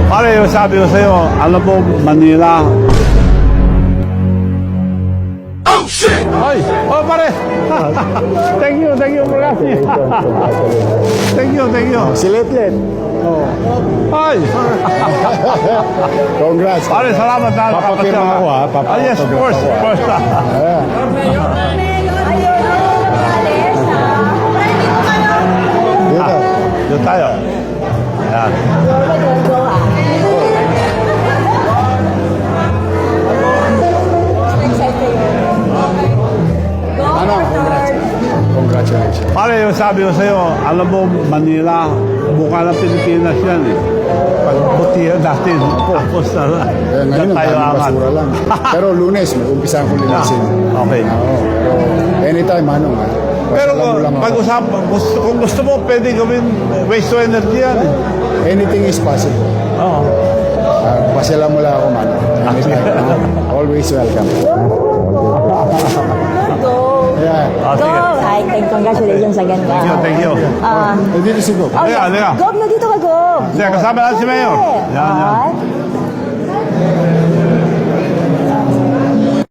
Pare, yung sabi ko sa'yo, alam mo, Manila. Oh, shit! Ay! Oh, pare! thank you for asking. thank you. Si Letlet. Oh. Ay! Congrats. Pare, salamat na. Papapirma ako ha. Yes, of course. Dito. Doon tayo. Ayan. Congratulations. Pare, yung sabi ko sa'yo, alam mo, Manila, mukha ng Pilipinas yan eh. Pagbutihan natin. Tapos na. Ngayon, ang tayo daming angat. basura lang. Pero Lunes, may umpisahan ko linasin. Okay. Oo, pero anytime, Manong ha. Pero Basta alam mo lang ako. pag-usapan, kung gusto mo, pwede gawin waste to energy yan eh. Anything is possible. Oo. Pasyalan mo lang ako, Manong. Anytime. Always welcome. Go! Yeah. Go! Ay, congratulations again. Thank you. Dito si Gob. Oh, Halika. Gob, nandito ka, Gob. Sige, kasama natin si Mayor. Yan. Ay.